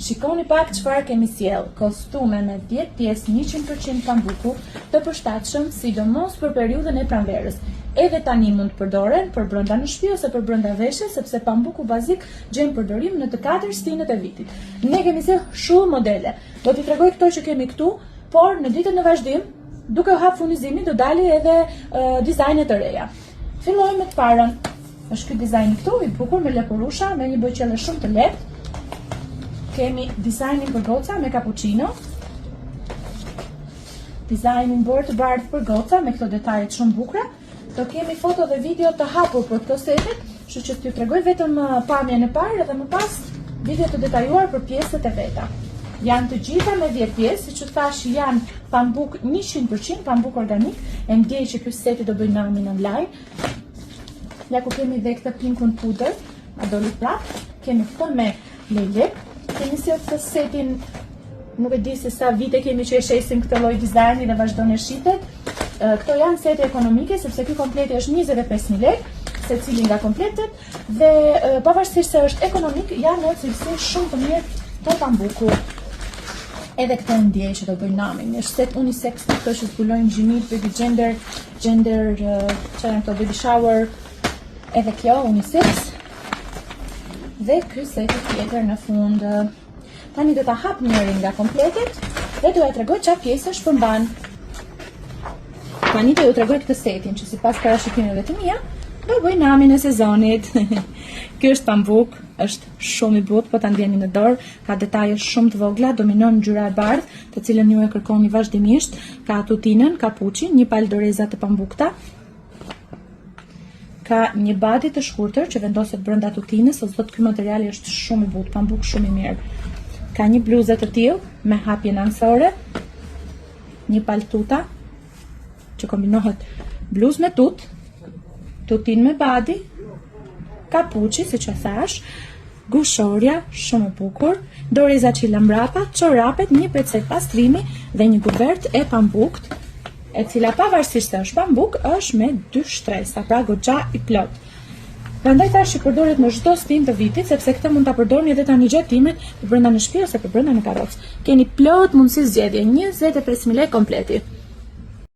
Shikoni pak çfarë kemi sjell. Kostume me 10 pjesë 100% pambuku, të përshtatshëm sidomos për periudhën e pranverës. Edhe tani mund të përdoren për brenda në shtëpi ose për brenda veshjes, sepse pambuku bazik gjen përdorim në të 4 stinët e vitit. Ne kemi sjell shumë modele. Do t'i tregoj këto që kemi këtu, por në ditën e vazhdim, duke u hap furnizimin, do dali edhe dizajne të reja. Fillojmë me të parën. Është ky dizajn këtu, i bukur me leporusha, me një bëjqëllë shumë të lehtë. Kemi dizajnin për goca me cappuccino. Dizajnin bërë të bardhë për goca me këto detajet shumë bukura. Do kemi foto dhe video të hapur për këto setet, kështu që t'ju tregoj vetëm pamjen e parë dhe më pas video të detajuar për pjesët e veta. Janë të gjitha me 10 pjesë, siç u thash, janë pambuk 100%, pambuk organik. E ndjej që ky seti do bëj namin online. Ja ku kemi dhe këtë pinkun pudër, a doli prap. Kemi këtë me leylek. Kemi sjell këtë setin, nuk e di se sa vite kemi që e shesim këtë lloj dizajni dhe vazhdon e shitet. Këto janë sete ekonomike, sepse ky kompleti është 25.000 lekë, secili nga kompletet, dhe pavarësisht se është ekonomik, janë në cilësi shumë të mirë të pambuku. Edhe këtë ndjej që do bëj namin. Është set unisex, këto që zbulojnë gjimit, baby gender, që janë këto baby shower, edhe kjo unisex. Dhe ky seti tjetër në fund. Tani do ta hap njërin nga kompletet dhe do ja tregoj çfarë pjesësh përmban. Tani do ju tregoj këtë setin që sipas parashikimeve të mia do bëj namin e sezonit. Ky është pambuk, është shumë i butë, po ta ndjeni në dorë, ka detaje shumë të vogla, dominon ngjyra e bardhë, të cilën ju e kërkoni vazhdimisht, ka tutinën, ka puçin, një palë doreza të pambukta. Ka një badi të shkurtër që vendoset brenda tutinës, ose thotë ky materiali është shumë i butë, pambuk shumë i mirë. Ka një bluzë të tillë me hapje anësore, një paltuta që kombinohet bluzë me tutin me badi, kapuçi, siç e thash, gushorja shumë e bukur, doreza çila mbrapa, çorapet, një pecet pastrimi dhe një kuvert e pambukët, e cila pavarësisht se është pambuk, është me 2 shtresa, pra goxha i plot. Prandaj tash që përdoret në çdo stin të vitit, sepse këtë mund ta përdorni edhe tani gjatë dimrit, për brenda në shtëpi ose për brenda në karrocë. Keni plot mundësi zgjedhje, 25.000 lekë kompleti.